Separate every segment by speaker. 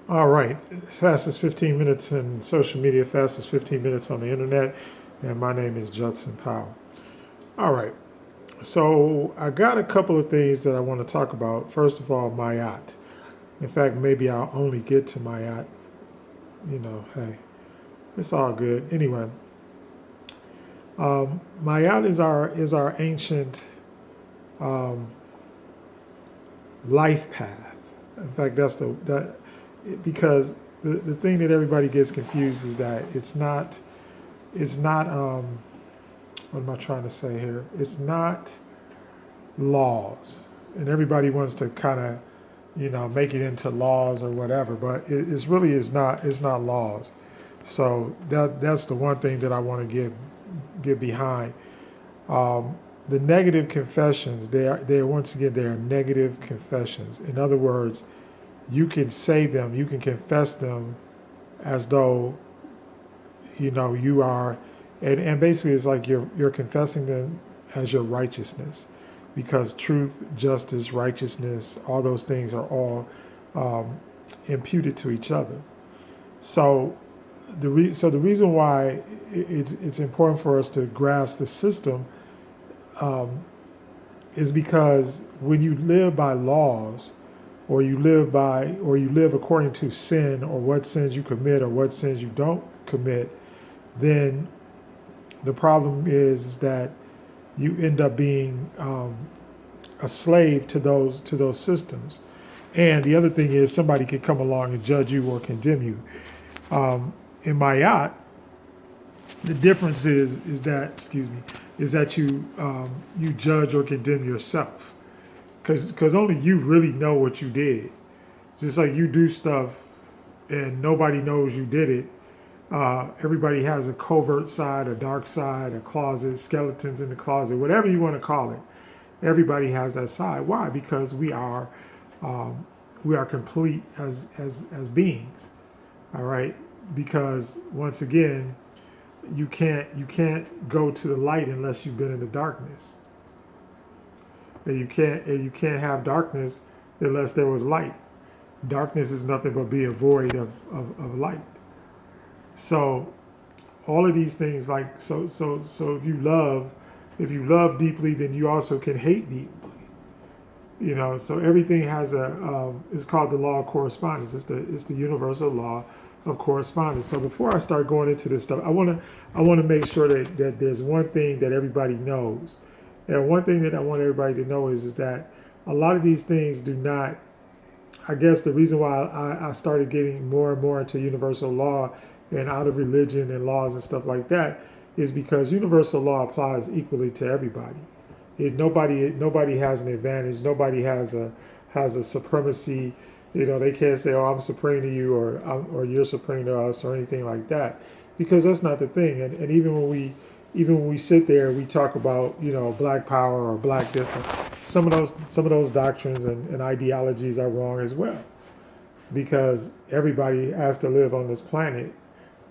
Speaker 1: All right, fastest 15 minutes in social media, fastest 15 minutes on the internet, and my name is Judson Powell. All right, so I got a couple of things that I want to talk about. First of all, my yacht. In fact, maybe I'll only get to my yacht. Hey, it's all good. Anyway, my yacht is our ancient um, life path. In fact, because the thing that everybody gets confused is that it's not what am I trying to say here? It's not laws, and everybody wants to kind of make it into laws or whatever, but it's really is not laws. So that's the one thing that I want to get behind. Um, the negative confessions, they are once again, they are negative confessions. In other words, you can say them, you can confess them as though you are, and basically it's like you're confessing them as your righteousness, because truth, justice, righteousness, all those things are all um, imputed to each other. So the reason why it's important for us to grasp the system um, is because when you live by laws, or you live according to sin, or what sins you commit or what sins you don't commit, then the problem is that you end up being a slave to those systems. And the other thing is, somebody can come along and judge you or condemn you. In Mayat, the difference is that, excuse me, is that you judge or condemn yourself, because only you really know what you did. Just like you do stuff and nobody knows you did it. Everybody has a covert side, a dark side, a closet, skeletons in the closet, whatever you want to call it. Everybody has that side. Why? Because we are complete as beings. All right. Because once again, you can't go to the light unless you've been in the darkness, and you can't have darkness unless there was light. Darkness is nothing but being void of light. So all of these things, like, so if you love deeply, then you also can hate deeply. So everything has it's called the law of correspondence. It's the universal law of correspondence. So before I start going into this stuff, I want to make sure that there's one thing that everybody knows. And one thing that I want everybody to know is that a lot of these things do not. I guess the reason why I started getting more and more into universal law and out of religion and laws and stuff like that is because universal law applies equally to everybody. Nobody has an advantage. Nobody has a supremacy. They can't say, "Oh, I'm supreme to you," or "You're supreme to us," or anything like that, because that's not the thing. And even when we sit there, we talk about black power or black this. Some of those doctrines and ideologies are wrong as well, because everybody has to live on this planet,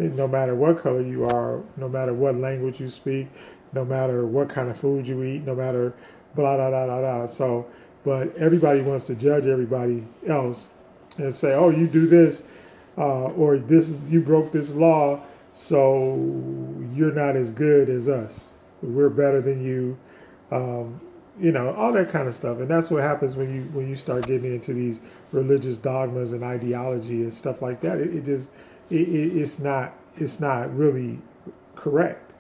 Speaker 1: no matter what color you are, no matter what language you speak, no matter what kind of food you eat, no matter blah blah blah blah blah. So, but everybody wants to judge everybody else and say, "Oh, you do this, or you broke this law, so you're not as good as us. We're better than you." All that kind of stuff. And that's what happens when you start getting into these religious dogmas and ideology and stuff like that. It's not really correct.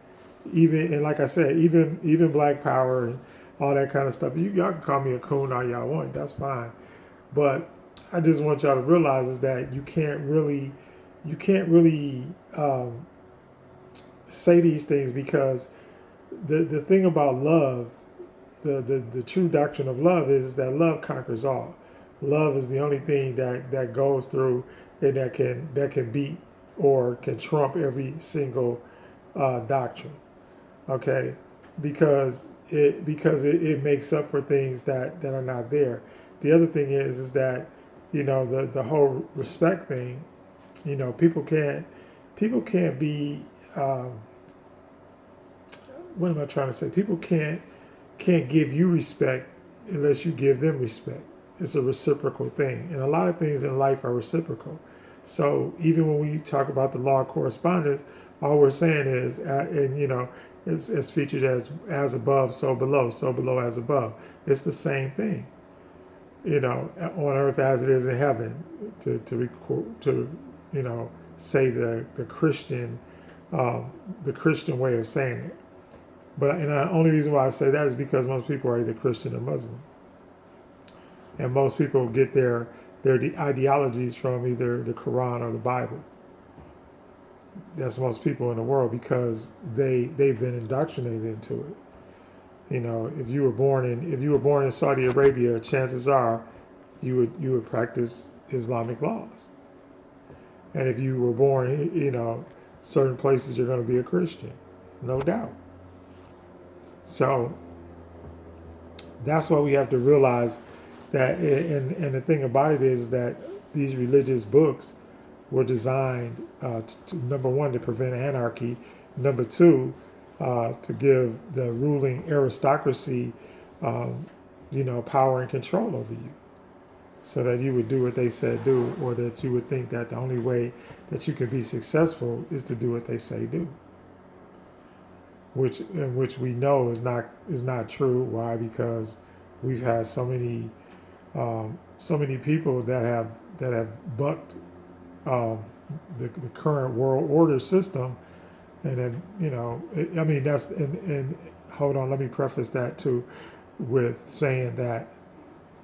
Speaker 1: Even, and like I said, even black power and all that kind of stuff. Y'all can call me a coon all y'all want. That's fine. But I just want y'all to realize is that you can't really say these things, because the thing about love, the true doctrine of love is that love conquers all. Love is the only thing that goes through, and that can beat or can trump every single doctrine. Okay, because it makes up for things that are not there. The other thing is that the whole respect thing. People can't be what am I trying to say? People can't give you respect unless you give them respect. It's a reciprocal thing, and a lot of things in life are reciprocal. So even when we talk about the law of correspondence, all we're saying is, and is featured as above, so below as above. It's the same thing, on earth as it is in heaven. To say the Christian way of saying it. But the only reason why I say that is because most people are either Christian or Muslim, and most people get their ideologies from either the Quran or the Bible. That's most people in the world because they've been indoctrinated into it. If you were born in Saudi Arabia, chances are you would practice Islamic laws. And if you were born, certain places you're going to be a Christian, no doubt. So that's why we have to realize that, and the thing about it is that these religious books were designed number one, to prevent anarchy, number two, to give the ruling aristocracy, power and control over you, so that you would do what they said do, or that you would think that the only way that you can be successful is to do what they say do. Which we know is not true. Why? Because we've had so many people that have bucked the current world order system, and then that's and hold on, let me preface that too with saying that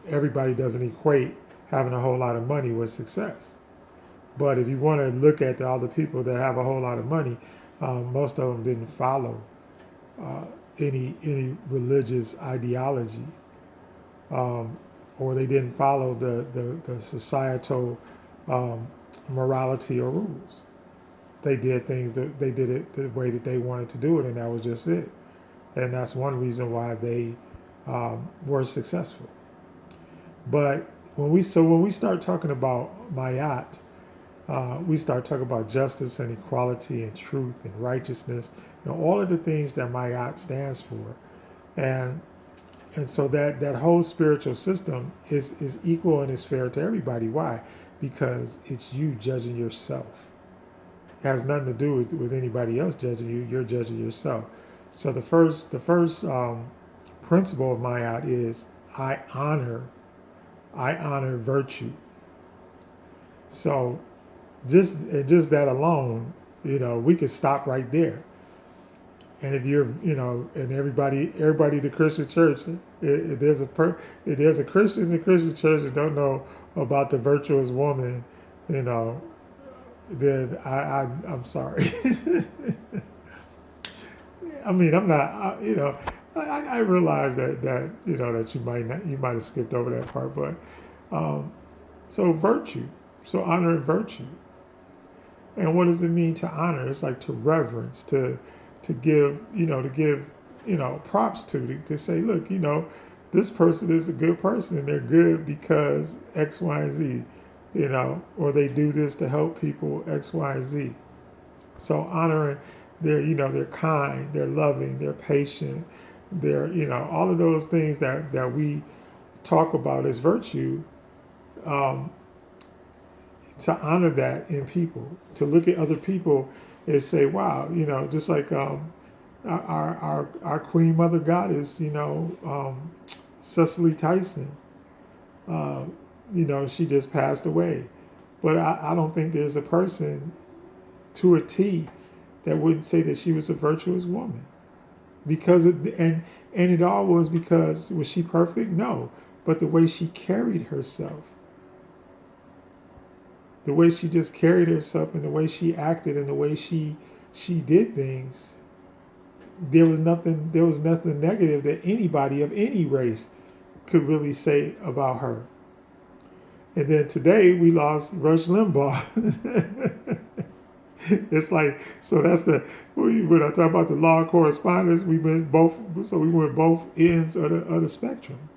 Speaker 1: everybody doesn't equate having a whole lot of money with success. But if you want to look at all the people that have a whole lot of money, most of them didn't follow any religious ideology, or they didn't follow the societal morality or rules. They did things they did it the way that they wanted to do it, and that was just it. And that's one reason why they were successful. But when we start talking about Mayat, we start talking about justice and equality and truth and righteousness, all of the things that Mayat stands for, and so that whole spiritual system is equal and is fair to everybody. Why? Because it's you judging yourself. It has nothing to do with anybody else judging you. You're judging yourself. So the first principle of Mayat is I honor virtue. So just that alone, we could stop right there. And if you're, and everybody in the Christian church, if there's a Christian in the Christian church that don't know about the virtuous woman, then I'm sorry. I mean, I'm not, I realize that you might have skipped over that part, but so virtue, so honor and virtue. And what does it mean to honor? It's like to reverence, to give props to say, look, this person is a good person and they're good because X, Y, and Z, or they do this to help people X, Y, and Z. So honoring, they're kind, they're loving, they're patient, they're, all of those things that we talk about as virtue, to honor that in people, to look at other people and say, wow, just like our Queen Mother Goddess, Cicely Tyson, she just passed away. But I don't think there's a person to a T that wouldn't say that she was a virtuous woman. Because it all was because, was she perfect? No. But the way she carried herself, the way she just carried herself and the way she acted and the way she did things, there was nothing negative that anybody of any race could really say about her. And then today we lost Rush Limbaugh. It's like, so that's when I talk about the law of correspondence, we went both ends of the spectrum.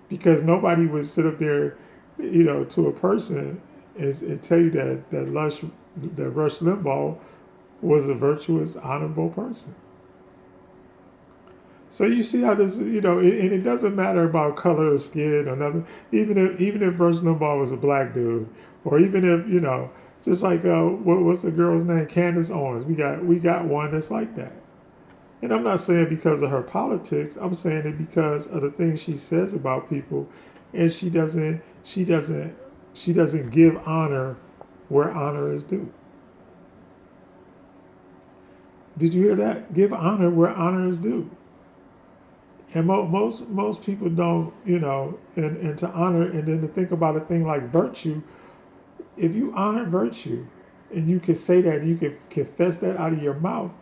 Speaker 1: Because nobody would sit up there, to a person and tell you that Rush Limbaugh was a virtuous, honorable person. So you see how this, and it doesn't matter about color of skin or nothing. Even if Rush Limbaugh was a black dude Or even if, just like what's the girl's name? Candace Owens. We got one that's like that. And I'm not saying because of her politics. I'm saying it because of the things she says about people, and she doesn't give honor where honor is due. Did you hear that? Give honor where honor is due. And most people don't, and to honor, and then to think about a thing like virtue. If you honor virtue, and you can say that, you can confess that out of your mouth,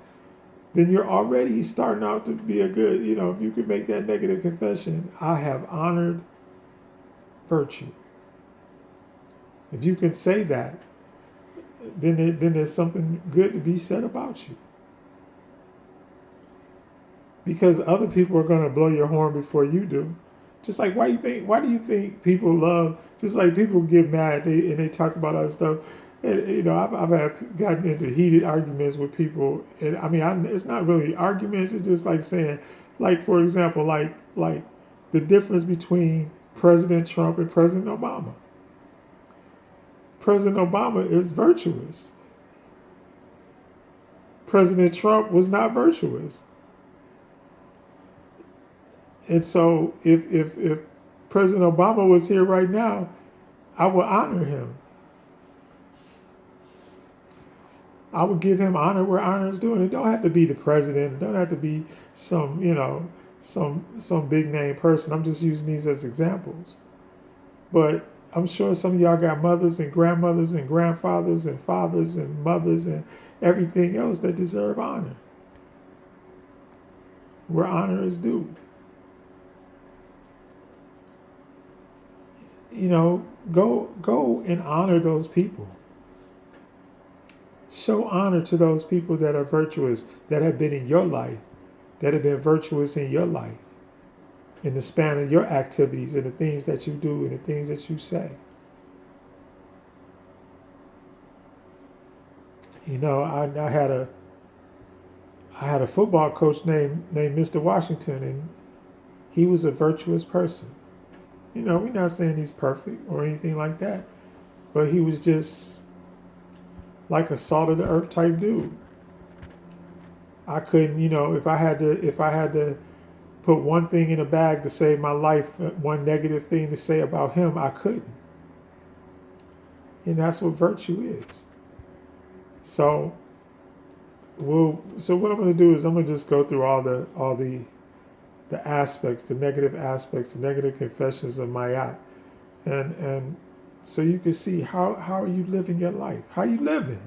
Speaker 1: then you're already starting out to be a good, if you can make that negative confession, I have honored virtue. If you can say that, then there's something good to be said about you. Because other people are going to blow your horn before you do. Just like why do you think people love, just like people get mad and they talk about other stuff. And, I've gotten into heated arguments with people, and it's not really arguments. It's just like saying, like, for example, like the difference between President Trump and President Obama. President Obama is virtuous. President Trump was not virtuous. And so if President Obama was here right now, I would honor him. I would give him honor where honor is due. It don't have to be the president. It don't have to be some big name person. I'm just using these as examples. But I'm sure some of y'all got mothers and grandmothers and grandfathers and fathers and mothers and everything else that deserve honor, where honor is due. Go and honor those people. Show honor to those people that are virtuous, that have been in your life, that have been virtuous in your life, in the span of your activities and the things that you do and the things that you say. I had a football coach named Mr. Washington, and he was a virtuous person. We're not saying he's perfect or anything like that, but he was just like a salt of the earth type dude. I couldn't, if I had to put one thing in a bag to save my life, one negative thing to say about him, I couldn't. And that's what virtue is. So what I'm going to do is I'm going to just go through all the aspects, the negative confessions of Mayat, and so you can see how are you living your life? How you living?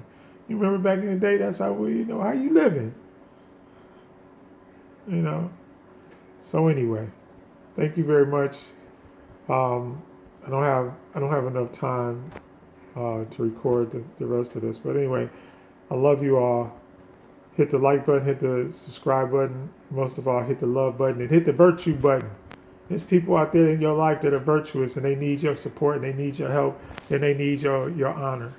Speaker 1: You remember back in the day, that's how how you living. So anyway, thank you very much. I don't have enough time to record the rest of this, but anyway, I love you all. Hit the like button, hit the subscribe button, most of all, hit the love button, and hit the virtue button. There's people out there in your life that are virtuous, and they need your support, and they need your help, and they need your honor.